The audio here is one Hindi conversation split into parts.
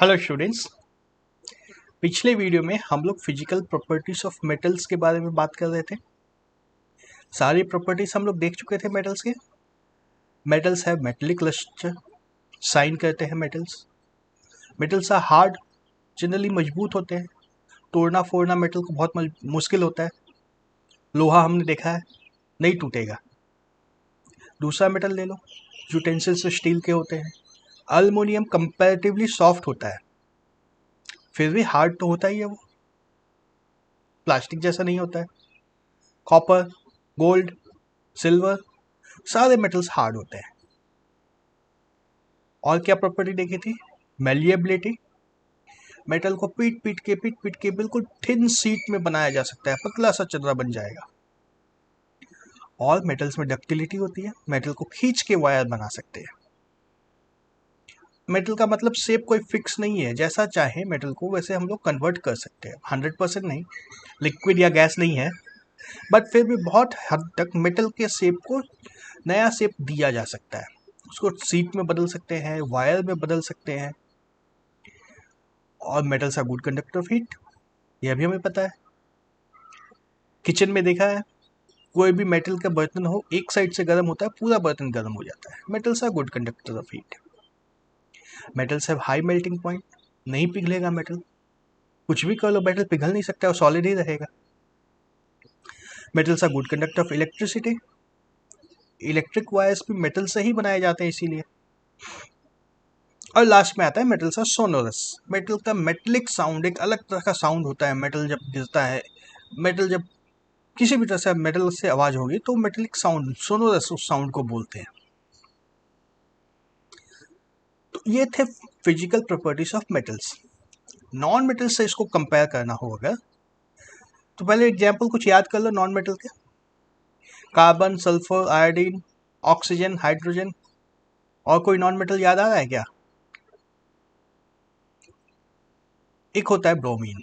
Hello students. पिछले वीडियो में हम लोग फिजिकल प्रॉपर्टीज ऑफ मेटल्स के बारे में बात कर रहे थे। सारी प्रॉपर्टीज हम लोग देख चुके थे मेटल्स के। मेटल्स है मेटेलिक लस्टर, साइन करते हैं metals. Metals are hard, generally मजबूत होते हैं। तोड़ना फोड़ना मेटल को बहुत मुश्किल होता है। लोहा हमने देखा है नहीं टूटेगा। दूसरा मेटल ले लो, यूटेंसिल्स स्टील के होते हैं। अल्युमिनियम कंपैरेटिवली सॉफ्ट होता है, फिर भी हार्ड तो होता ही है, वो प्लास्टिक जैसा नहीं होता है। कॉपर, गोल्ड, सिल्वर, सारे मेटल्स हार्ड होते हैं। और क्या प्रॉपर्टी देखी थी? मेलिएबिलिटी। मेटल को पीट पीट के बिल्कुल थिन शीट में बनाया जा सकता है, पतला सा चदरा बन जाएगा। और मेटल्स में डक्टिलिटी होती है, मेटल को खींच के वायर बना सकते हैं। मेटल का मतलब शेप कोई फिक्स नहीं है, जैसा चाहे मेटल को वैसे हम लोग कन्वर्ट कर सकते हैं। 100% नहीं, लिक्विड या गैस नहीं है, बट फिर भी बहुत हद तक मेटल के शेप को नया शेप दिया जा सकता है। उसको शीट में बदल सकते हैं, वायर में बदल सकते हैं। और metals are good conductor of heat, यह भी हमें पता है। किचन में देखा है, कोई भी मेटल का बर्तन हो, एक साइड से गर्म होता है, पूरा बर्तन गर्म हो जाता है। Metals are good conductor of heat. Metals have high melting point, नहीं पिघलेगा मेटल। कुछ भी कर लो, मेटल पिघल नहीं सकता, और सॉलिड ही रहेगा। Metals are good conductor of electricity. Electric wires भी मेटल से ही बनाए जाते हैं इसीलिए। और लास्ट में आता है मेटल्स आर सोनोरस। मेटल का मेटलिक साउंड एक अलग तरह का साउंड होता है। मेटल जब गिरता है, मेटल जब किसी भी तरह से मेटल से आवाज होगी तो मेटलिक साउंड, सोनोरस, उस साउंड को बोलते हैं। तो ये थे physical properties of metals. Non metal से इसको कंपेयर करना होगा तो पहले एग्जाम्पल कुछ याद कर लो नॉन मेटल के। Carbon, sulphur, iodine, oxygen, hydrogen. और कोई नॉन मेटल याद आ रहा है क्या? एक होता है ब्रोमीन।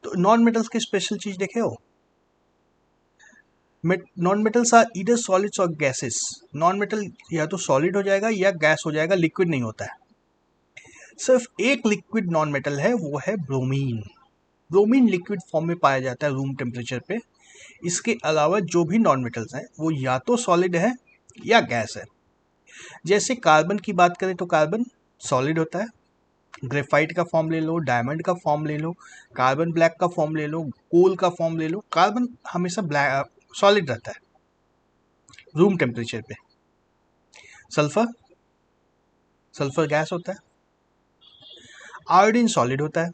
तो नॉन मेटल्स की स्पेशल चीज देखे हो, non metals are either solids और गैसेस। नॉन मेटल या तो सॉलिड हो जाएगा या गैस हो जाएगा, लिक्विड नहीं होता है। सिर्फ एक लिक्विड नॉन मेटल है, वो है ब्रोमीन। ब्रोमीन लिक्विड फॉर्म में पाया जाता है रूम टेम्परेचर पे। इसके अलावा जो भी नॉन मेटल्स हैं वो या तो सॉलिड है या गैस है। जैसे कार्बन की बात करें तो कार्बन सॉलिड होता है। ग्रेफाइट का फॉर्म ले लो, डायमंड का फॉर्म ले लो, कार्बन ब्लैक का फॉर्म ले लो, कोल का फॉर्म ले लो, कार्बन हमेशा ब्लैक सॉलिड रहता है रूम टेम्परेचर पे। सल्फर, सल्फर गैस होता है। आयोडीन सॉलिड होता है,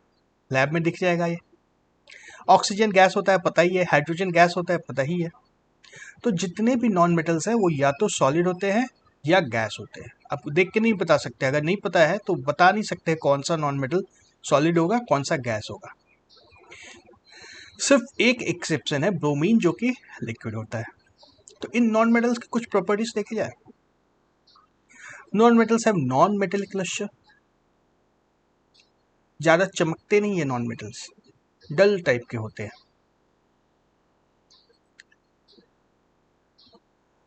लैब में दिख जाएगा ये। ऑक्सीजन गैस होता है, पता ही है। हाइड्रोजन गैस होता है, पता ही है। तो जितने भी नॉन मेटल्स हैं वो या तो सॉलिड होते हैं या गैस होते हैं। आप देख के नहीं बता सकते, अगर नहीं पता है तो बता नहीं सकते कौन सा नॉन मेटल सॉलिड होगा, कौन सा गैस होगा। सिर्फ एक एक्सेप्शन है, ब्रोमीन, जो कि लिक्विड होता है। तो इन नॉन मेटल्स की कुछ प्रॉपर्टीज देखी जाए। Non metals have non metallic lustre. ज्यादा चमकते नहीं है नॉन मेटल्स, डल टाइप के होते हैं।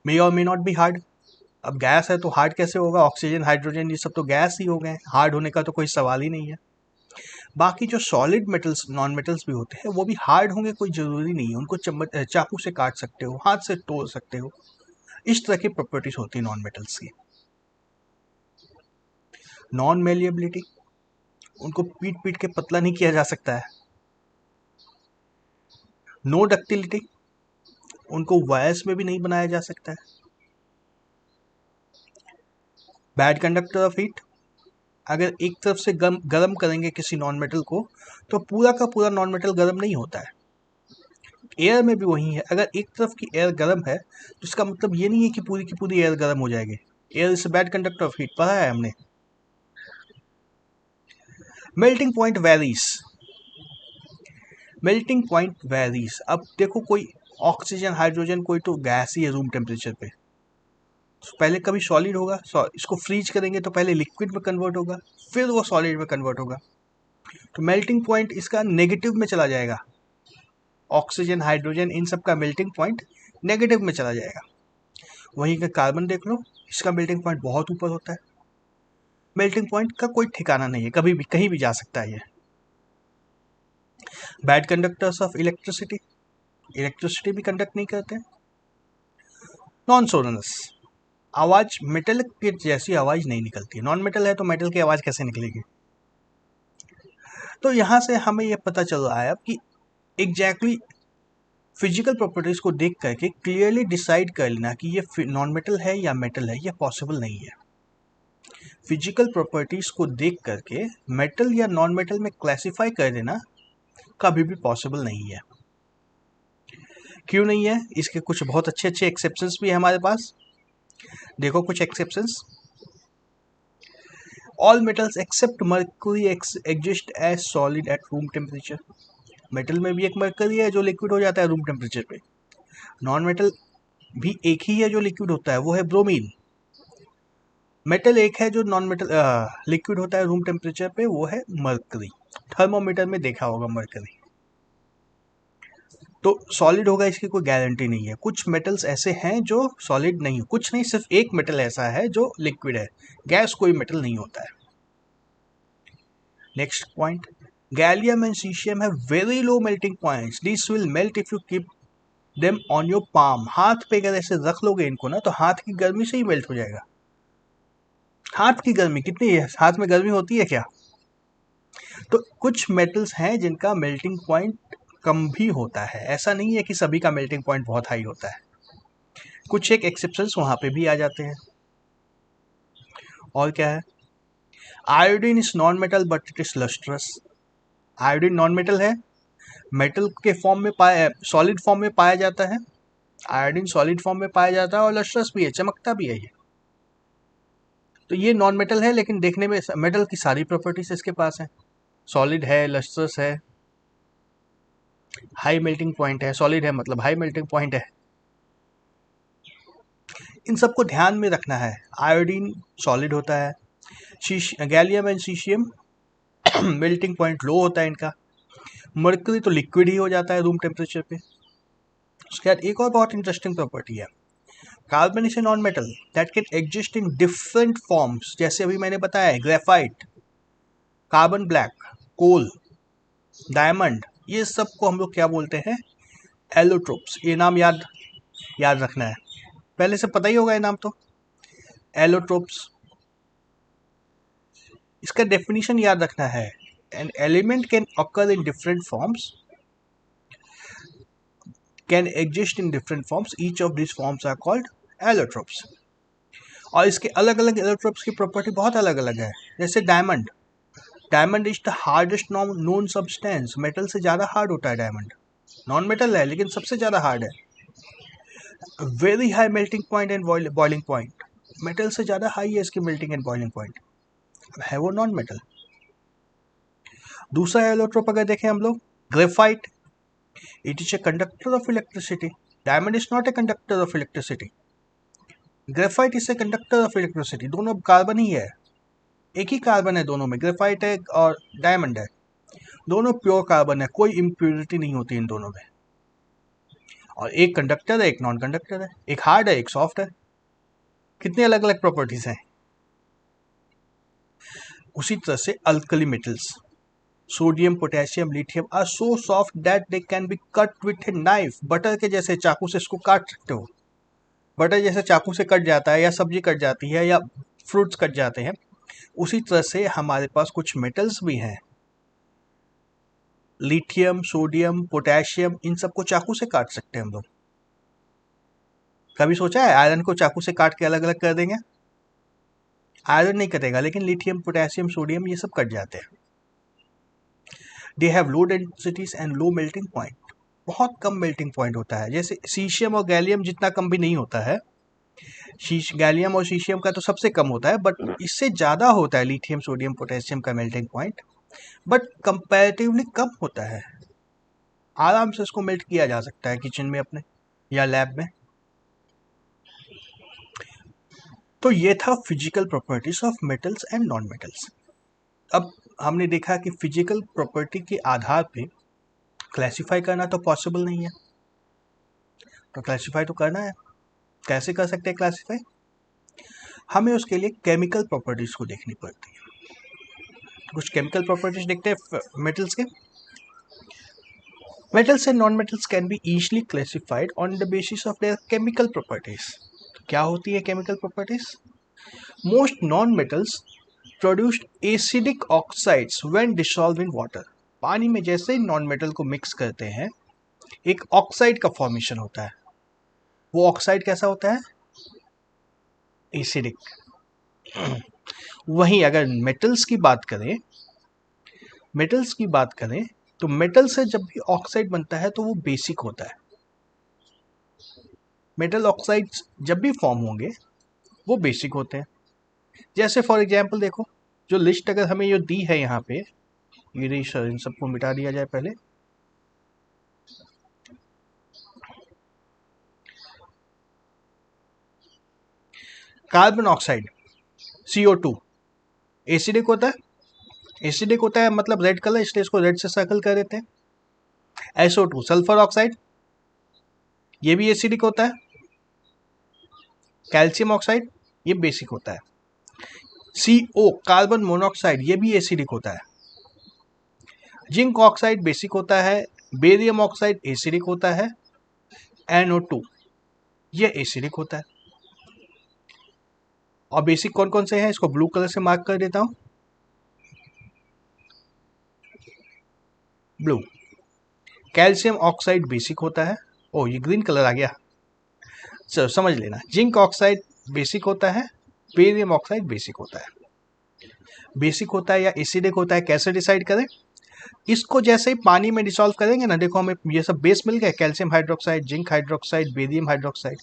मे और मे नॉट बी हार्ड। अब गैस है तो हार्ड कैसे होगा? ऑक्सीजन, हाइड्रोजन, ये सब तो गैस ही हो गए, हार्ड होने का तो कोई सवाल ही नहीं है। बाकी जो सॉलिड मेटल्स, नॉन मेटल्स भी होते हैं, वो भी हार्ड होंगे कोई जरूरी नहीं है। उनको चाकू से काट सकते हो, हाथ से तोड़ सकते हो। इस तरह की प्रॉपर्टीज होती है नॉन मेटल्स की। नॉन मेलिएबिलिटी, उनको पीट पीट के पतला नहीं किया जा सकता है। नो डक्टिलिटी, उनको वायर्स में भी नहीं बनाया जा सकता है। बैड कंडक्टर ऑफ हीट, अगर एक तरफ से गर्म करेंगे किसी नॉन मेटल को तो पूरा का पूरा नॉन मेटल गर्म नहीं होता है। एयर में भी वही है, अगर एक तरफ की एयर गर्म है तो इसका मतलब ये नहीं है कि पूरी की पूरी एयर गर्म हो जाएगी। Air is bad conductor of heat, पढ़ा है हमने। Melting point varies, melting point varies. अब देखो, कोई ऑक्सीजन, हाइड्रोजन, कोई तो गैस ही है रूम टेम्परेचर पे। तो पहले कभी सॉलिड होगा, इसको फ्रीज करेंगे तो पहले लिक्विड में कन्वर्ट होगा, फिर वो सॉलिड में कन्वर्ट होगा। तो मेल्टिंग पॉइंट इसका नेगेटिव में चला जाएगा। ऑक्सीजन, हाइड्रोजन, इन सब का मेल्टिंग पॉइंट नेगेटिव में चला जाएगा। वहीं का कार्बन देख लो, इसका मेल्टिंग पॉइंट बहुत ऊपर होता है। मेल्टिंग पॉइंट का कोई ठिकाना नहीं है, कभी भी कहीं भी जा सकता है ये। Bad conductors of electricity, electricity भी कंडक्ट नहीं करते। नॉन सोनरस, आवाज मेटल के जैसी आवाज नहीं निकलती, नॉन मेटल है तो मेटल की आवाज कैसे निकलेगी। तो यहाँ से हमें यह पता चल रहा है अब कि एग्जैक्टली फिजिकल प्रॉपर्टीज को देख करके क्लियरली डिसाइड कर लेना कि ये नॉन मेटल है या मेटल है, यह पॉसिबल नहीं है। फिजिकल प्रॉपर्टीज को देख करके मेटल या नॉन मेटल में क्लासिफाई कर देना कभी भी पॉसिबल नहीं है। क्यों नहीं है? इसके कुछ बहुत अच्छे अच्छे एक्सेप्शंस भी है हमारे पास। देखो कुछ exceptions. All metals except mercury exist as solid at room temperature. Metal में भी एक मर्करी है जो लिक्विड हो जाता है रूम टेम्परेचर पे। नॉन मेटल भी एक ही है जो लिक्विड होता है, वो है ब्रोमीन। मेटल एक है जो नॉन मेटल लिक्विड होता है रूम टेम्परेचर पे, वो है मर्करी। थर्मोमीटर में देखा होगा मर्करी। तो सॉलिड होगा इसकी कोई गारंटी नहीं है। कुछ मेटल्स ऐसे हैं जो सॉलिड नहीं, कुछ नहीं, सिर्फ एक मेटल ऐसा है जो लिक्विड है। गैस कोई मेटल नहीं होता है। Next point, gallium and caesium have very low melting points, this will melt if you keep them on your palm. हाथ पे अगर ऐसे रख लोगे इनको ना तो हाथ की गर्मी से ही मेल्ट हो जाएगा। हाथ की गर्मी कितनी है, हाथ में गर्मी होती है क्या? तो कुछ मेटल्स हैं जिनका मेल्टिंग पॉइंट कम भी होता है, ऐसा नहीं है कि सभी का मेल्टिंग पॉइंट बहुत हाई होता है। कुछ एक एक्सेप्शंस वहां पे भी आ जाते हैं। और क्या है? Iodine is non metal but it is lustrous. Iodine non metal है, मेटल के फॉर्म में पाया, सॉलिड फॉर्म में पाया जाता है। आयोडीन सॉलिड फॉर्म में पाया जाता है और लस्ट्रस भी है, चमकता भी है ये। तो ये नॉन मेटल है लेकिन देखने में मेटल की सारी प्रॉपर्टीज इसके पास है। सॉलिड है, लस्ट्रस है, हाई मेल्टिंग पॉइंट है। सॉलिड है मतलब हाई मेल्टिंग पॉइंट है। इन सबको ध्यान में रखना है। आयोडीन सॉलिड होता है, gallium and caesium melting point low होता है इनका। मर्करी तो लिक्विड ही हो जाता है रूम टेम्परेचर पे। उसके बाद एक और बहुत इंटरेस्टिंग प्रॉपर्टी है, carbon is a non metal that can exist in different forms. जैसे अभी मैंने बताया ग्रेफाइट, कार्बन ब्लैक, कोल, डायमंड, ये सब को हम लोग क्या बोलते हैं? एलोट्रोप्स। ये नाम याद याद रखना है, पहले से पता ही होगा ये नाम तो। एलोट्रोप्स, इसका डेफिनेशन याद रखना है। An element can occur in different forms, can exist in different forms, each of this forms are called allotropes. और इसके अलग अलग एलोट्रोप्स की प्रॉपर्टी बहुत अलग अलग है। जैसे diamond, diamond is the hardest known substance. Metal से ज़्यादा हार्ड होता है डायमंड। नॉन मेटल है लेकिन सबसे ज़्यादा हार्ड है। Very high melting point and boiling point, metal से ज़्यादा हाई है इसकी मेल्टिंग एंड बॉइलिंग पॉइंट, है वो नॉन मेटल। दूसरा एलोट्रोप अगर देखें हम लोग, graphite, it is a conductor of electricity. Diamond is not a conductor of electricity, graphite is a conductor of electricity. दोनों कार्बन ही है, एक ही कार्बन है दोनों में, ग्रेफाइट है और डायमंड है। दोनों प्योर कार्बन है, कोई इम्प्योरिटी नहीं होती इन दोनों में। और एक कंडक्टर है, एक नॉन कंडक्टर है, एक हार्ड है, एक सॉफ्ट है। कितनी अलग अलग प्रॉपर्टीज हैं। उसी तरह से alkali metals, sodium, potassium, lithium are so soft that they can be cut with a knife. Butter के जैसे चाकू से इसको काट सकते हो। बटर जैसे चाकू से कट जाता है, या सब्जी कट जाती है, या फ्रूट्स कट जाते हैं, उसी तरह से हमारे पास कुछ मेटल्स भी हैं, लिथियम, सोडियम, पोटेशियम, इन सबको चाकू से काट सकते हैं हम लोग। कभी सोचा है आयरन को चाकू से काट के अलग अलग कर देंगे? आयरन नहीं कटेगा, लेकिन लिथियम, पोटेशियम, सोडियम ये सब कट जाते हैं। They have low densities and low melting point, बहुत कम मेल्टिंग पॉइंट होता है। जैसे सीशियम और गैलियम जितना कम भी नहीं होता है, गैलियम और सीशियम का तो सबसे कम होता है, बट इससे ज़्यादा होता है लिथियम, सोडियम, पोटेशियम का मेल्टिंग पॉइंट, बट कंपैरेटिवली कम होता है। आराम से इसको मेल्ट किया जा सकता है किचन में अपने या लैब में। तो ये था physical properties of metals and non metals. अब हमने देखा कि फिजिकल प्रॉपर्टी के आधार पे क्लासिफाई करना तो पॉसिबल नहीं है, तो क्लासिफाई तो करना है। कैसे कर सकते हैं क्लासिफाई? हमें उसके लिए केमिकल प्रॉपर्टीज को देखनी पड़ती है। कुछ केमिकल प्रॉपर्टीज देखते हैं मेटल्स के। Metals and non metals can be easily classified on the basis of their chemical properties. क्या होती है chemical properties? Most non metals produced acidic oxides when dissolve in water. पानी में जैसे ही नॉन मेटल को मिक्स करते हैं एक ऑक्साइड का फॉर्मेशन होता है। वो ऑक्साइड कैसा होता है? एसिडिक। वहीं अगर मेटल्स की बात करें तो मेटल से जब भी ऑक्साइड बनता है तो वो बेसिक होता है। मेटल ऑक्साइड्स जब भी फॉर्म होंगे वो बेसिक होते हैं। जैसे फॉर एग्जांपल देखो, जो लिस्ट अगर हमें ये दी है यहाँ पे, ये इन सबको मिटा दिया जाए पहले। कार्बन ऑक्साइड CO2 एसिडिक होता है। एसिडिक होता है मतलब रेड कलर, इसलिए इसको रेड से सर्कल कर देते हैं। SO2 सल्फर ऑक्साइड, ये भी एसिडिक होता है। कैल्शियम ऑक्साइड ये बेसिक होता है। CO कार्बन मोनोऑक्साइड ये भी एसिडिक होता है। जिंक ऑक्साइड बेसिक होता है। बेरियम ऑक्साइड एसिडिक होता है। NO2 ये एसिडिक होता है। और बेसिक कौन कौन से हैं इसको ब्लू कलर से मार्क कर देता हूं। ब्लू। कैल्शियम ऑक्साइड बेसिक होता है। ओ ये ग्रीन कलर आ गया, चलो समझ लेना। जिंक ऑक्साइड बेसिक होता है। बेरियम ऑक्साइड बेसिक होता है। बेसिक होता है या एसिडिक होता है कैसे डिसाइड करें? इसको जैसे ही पानी में डिसॉल्व करेंगे ना, देखो हमें ये सब बेस मिल गए, calcium hydroxide, zinc hydroxide, barium hydroxide.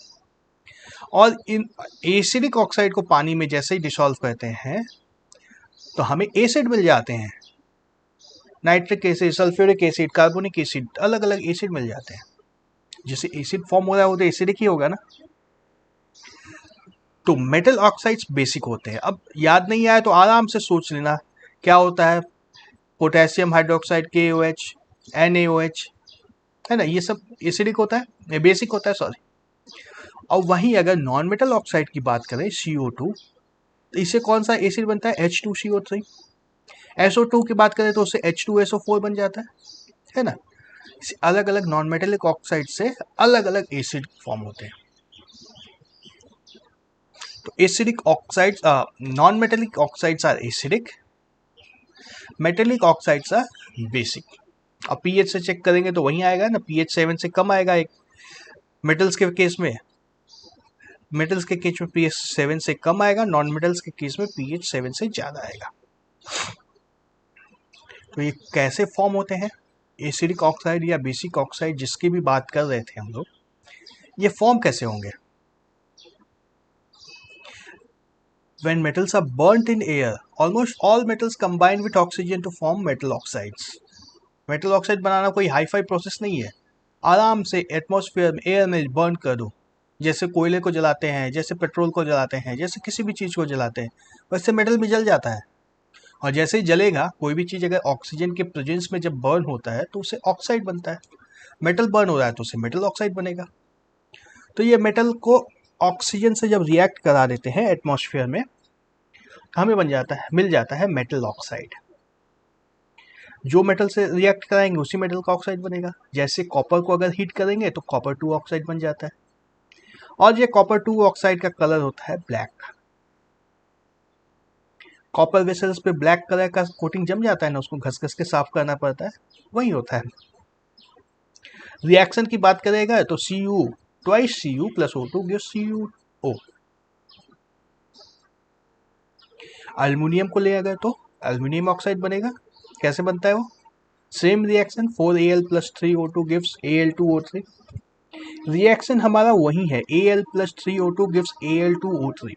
और इन एसिडिक ऑक्साइड को पानी में जैसे ही डिसॉल्व करते हैं तो हमें एसिड मिल जाते हैं। Nitric acid, sulphuric acid, carbonic acid, अलग अलग एसिड मिल जाते हैं। जिससे एसिड फॉर्म हो रहा है वो तो एसिडिक ही होगा ना। तो मेटल ऑक्साइड्स बेसिक होते हैं। अब याद नहीं आया तो आराम से सोच लेना क्या होता है। पोटेशियम हाइड्रोक्साइड KOH, NaOH, है ना, ये सब एसिडिक होता है, बेसिक होता है, सॉरी। और वहीं अगर नॉन मेटल ऑक्साइड की बात करें CO2, तो इससे कौन सा एसिड बनता है? H2CO3। SO2 की बात करें तो उससे H2SO4 बन जाता है ना। अलग अलग नॉन मेटेलिक ऑक्साइड से अलग अलग एसिड फॉर्म होते हैं। तो acidic oxides, non metallic oxides are acidic, metallic oxides are basic. अब पीएच से चेक करेंगे तो वहीं आएगा ना, पीएच 7 से कम आएगा। एक मेटल्स के केस में पीएच 7 से कम आएगा, नॉन मेटल्स के केस में पीएच 7 से ज्यादा आएगा। तो ये कैसे फॉर्म होते हैं एसिडिक ऑक्साइड या बेसिक ऑक्साइड जिसकी भी बात कर रहे थे हम लोग, ये फॉर्म कैसे होंगे? When metals are burnt in air, almost all metals combine with oxygen to form metal oxides. Metal oxide बनाना कोई हाई फाई प्रोसेस नहीं है। आराम से एटमॉस्फेयर में, एयर में बर्न कर दो। जैसे कोयले को जलाते हैं, जैसे पेट्रोल को जलाते हैं, जैसे किसी भी चीज़ को जलाते हैं, वैसे मेटल भी जल जाता है। और जैसे ही जलेगा कोई भी चीज़, अगर ऑक्सीजन के प्रेजेंस में जब बर्न होता है तो उसे ऑक्साइड बनता है। मेटल बर्न हो रहा है तो उसे मेटल ऑक्साइड बनेगा। तो ये मेटल को ऑक्सीजन से जब रिएक्ट करा देते हैं एटमॉस्फेयर में, हमें मिल जाता है मेटल ऑक्साइड। जो मेटल से रिएक्ट कराएंगे उसी मेटल का ऑक्साइड बनेगा। जैसे कॉपर को अगर हीट करेंगे तो कॉपर 2 ऑक्साइड बन जाता है। और ये कॉपर 2 ऑक्साइड का कलर होता है ब्लैक। कॉपर वेसल्स पे ब्लैक कलर का कोटिंग जम जाता है ना, उसको घस घस के साफ करना पड़ता है, वही होता है। रिएक्शन की बात करेगा तो Cu twice Cu plus O2 gives CuO। Aluminium को ले अगर तो अल्युमिनियम ऑक्साइड बनेगा। कैसे बनता है वो? Same reaction 4Al plus 3O2 gives Al2O3। Reaction हमारा वही है, Al plus 3O2 gives Al2O3।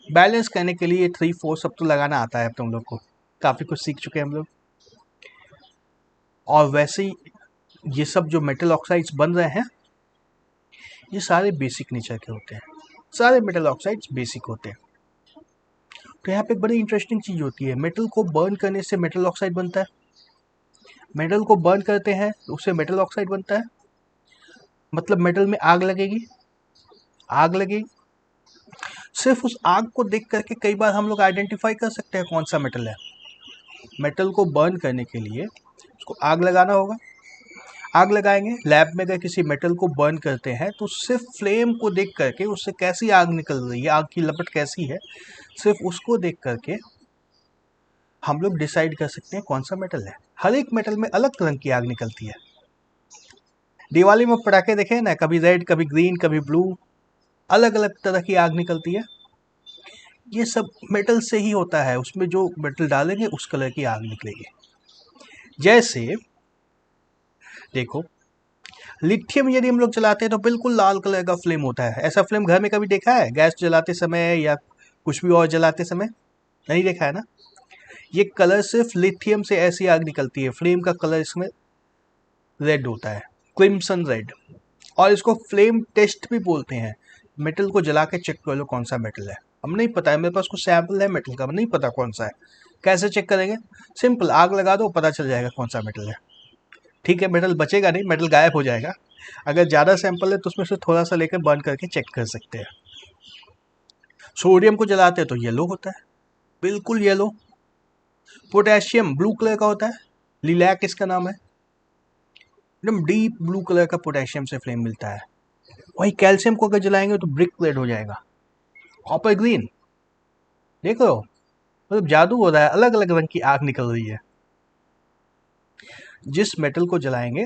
Balance करने के लिए 3 4 सब तो लगाना आता है तुम लोग को, काफ़ी कुछ सीख चुके हैं हम लोग। और वैसे ही ये सब जो मेटल ऑक्साइड्स बन रहे हैं ये सारे बेसिक नेचर के होते हैं। सारे मेटल ऑक्साइड्स बेसिक होते हैं। तो यहाँ पे एक बड़ी इंटरेस्टिंग चीज़ होती है, मेटल को बर्न करने से मेटल ऑक्साइड बनता है। मेटल को बर्न करते हैं तो उससे मेटल ऑक्साइड बनता है। मतलब मेटल में आग लगेगी, सिर्फ उस आग को देख करके कई बार हम लोग आइडेंटिफाई कर सकते हैं कौन सा मेटल है। मेटल को बर्न करने के लिए उसको आग लगाना होगा। आग लगाएंगे, लैब में अगर किसी मेटल को बर्न करते हैं तो सिर्फ फ्लेम को देख करके उससे कैसी आग निकल रही है, आग की लपट कैसी है, सिर्फ उसको देख करके हम लोग डिसाइड कर सकते हैं कौन सा मेटल है। हर एक मेटल में अलग रंग की आग निकलती है। दिवाली में पटाखे देखे ना, कभी रेड, कभी ग्रीन, कभी ब्लू, अलग अलग तरह की आग निकलती है। ये सब मेटल से ही होता है, उसमें जो मेटल डालेंगे उस कलर की आग निकलेगी। जैसे देखो, लिथियम यदि हम लोग जलाते हैं तो बिल्कुल लाल कलर का फ्लेम होता है। ऐसा फ्लेम घर में कभी देखा है गैस जलाते समय या कुछ भी और जलाते समय? नहीं देखा है ना। ये कलर सिर्फ लिथियम से ऐसी आग निकलती है। फ्लेम का कलर इसमें रेड होता है, क्रिम्सन रेड, और इसको फ्लेम टेस्ट भी बोलते हैं। मेटल को जला के चेक कर लो कौन सा मेटल है। हम नहीं पता है, मेरे पास कुछ सैंपल है मेटल का, नहीं पता कौन सा है। कैसे चेक करेंगे? सिंपल, आग लगा दो, पता चल जाएगा कौन सा मेटल है। ठीक है, मेटल बचेगा नहीं, मेटल गायब हो जाएगा। अगर ज़्यादा सैंपल है तो उसमें से थोड़ा सा लेकर बर्न करके चेक कर सकते हैं। सोडियम को जलाते हैं तो येलो होता है, बिल्कुल येलो। पोटेशियम ब्लू कलर का होता है, लिलैक इसका नाम है। एकदम डीप ब्लू कलर का पोटेशियम से फ्लेम मिलता है। वही कैल्शियम को अगर जलाएंगे तो ब्रिक रेड हो जाएगा। कॉपर ग्रीन, देख लो, मतलब जादू हो रहा है, अलग अलग रंग की आग निकल रही है। जिस मेटल को जलाएंगे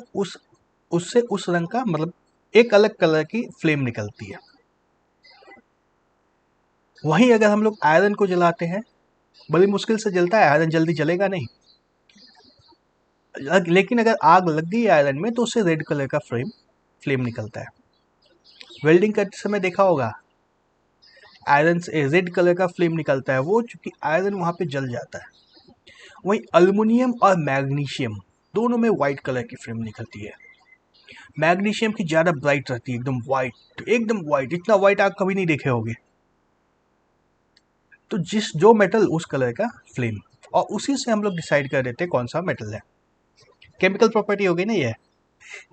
उससे उस रंग का मतलब एक अलग कलर की फ्लेम निकलती है। वहीं अगर हम लोग आयरन को जलाते हैं, बड़ी मुश्किल से जलता है, आयरन जल्दी जलेगा नहीं, लेकिन अगर आग लग गई आयरन में तो उससे रेड कलर का फ्लेम निकलता है। वेल्डिंग करते समय देखा होगा, आयरन से रेड कलर का फ्लेम निकलता है, वो चूंकि आयरन वहां पे जल जाता है। वहीं अल्युमिनियम और मैग्नीशियम दोनों में व्हाइट कलर की फ्लेम निकलती है। मैग्नीशियम की ज्यादा ब्राइट रहती है, एकदम व्हाइट, एकदम व्हाइट, इतना व्हाइट आप कभी नहीं देखे होगे। तो जो मेटल उस कलर का फ्लेम, और उसी से हम लोग डिसाइड कर देते हैं कौन सा मेटल है। केमिकल प्रॉपर्टी हो गई ना ये।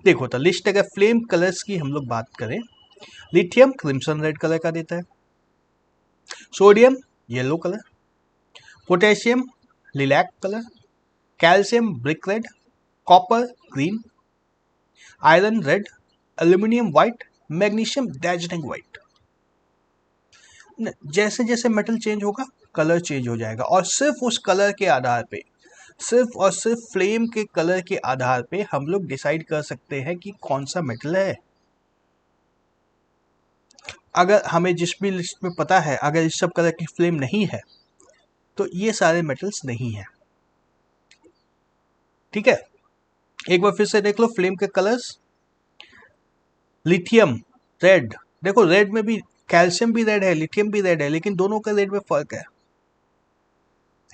देखो तो लिस्ट, अगर फ्लेम कलर्स की हम लोग बात करें, लिथियम क्रिम्सन रेड कलर का देता है, sodium yellow colour, potassium lilac colour, calcium brick red, copper green, iron red, aluminium white, magnesium Darjeeling white. जैसे जैसे मेटल चेंज होगा कलर चेंज हो जाएगा, और सिर्फ उस कलर के आधार पे, सिर्फ और सिर्फ फ्लेम के कलर के आधार पे हम लोग डिसाइड कर सकते हैं कि कौन सा मेटल है। अगर हमें जिस भी लिस्ट में पता है, अगर इस सब कलर की फ्लेम नहीं है तो ये सारे मेटल्स नहीं है। ठीक है, एक बार फिर से देख लो फ्लेम के कलर्स। लिथियम रेड, देखो रेड में भी कैल्शियम भी रेड है, लिथियम भी रेड है, लेकिन दोनों का रेड में फर्क है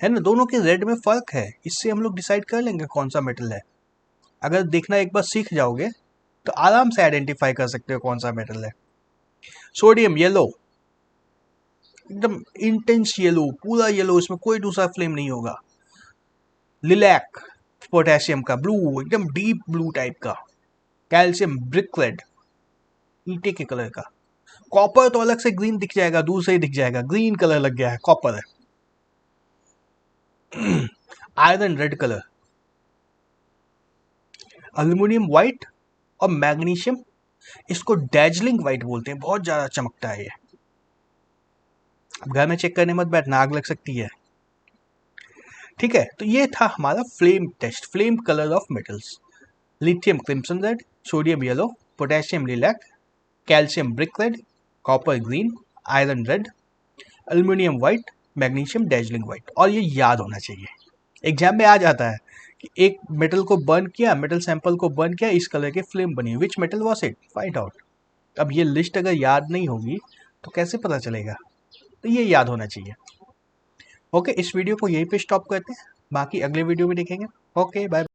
ना, दोनों के रेड में फर्क है। इससे हम लोग डिसाइड कर लेंगे कौन सा मेटल है। अगर देखना एक बार सीख जाओगे तो आराम से आइडेंटिफाई कर सकते हो कौन सा मेटल है। सोडियम येलो, एकदम इंटेंस येलो, पूरा येलो, इसमें कोई दूसरा फ्लेम नहीं होगा। लिलैक पोटेशियम का ब्लू, एकदम डीप ब्लू टाइप का। कैल्शियम ब्रिक रेड, ईंटे के कलर का। कॉपर तो अलग से ग्रीन दिख जाएगा, दूर से ही दिख जाएगा, ग्रीन कलर लग गया है, कॉपर है। Iron red colour, aluminium white, और मैग्नीशियम, इसको डैजलिंग व्हाइट बोलते हैं, बहुत ज्यादा चमकता है ये। घर में चेक करने मत बैठना, आग लग सकती है। ठीक है, तो ये था हमारा flame test, flame colour of metals. Lithium crimson red, sodium yellow, potassium lilac, calcium brick red, copper green, iron red, aluminium white, magnesium dazzling white. और ये याद होना चाहिए, एग्जाम में आ जाता है कि एक मेटल को बर्न किया, मेटल सैंपल को बर्न किया, इस कलर के फ्लेम बनी, which metal was it, find out. अब ये लिस्ट अगर याद नहीं होगी तो कैसे पता चलेगा, तो ये याद होना चाहिए। ओके, इस वीडियो को यहीं पे स्टॉप करते हैं, बाकी अगले वीडियो में देखेंगे। Okay bye.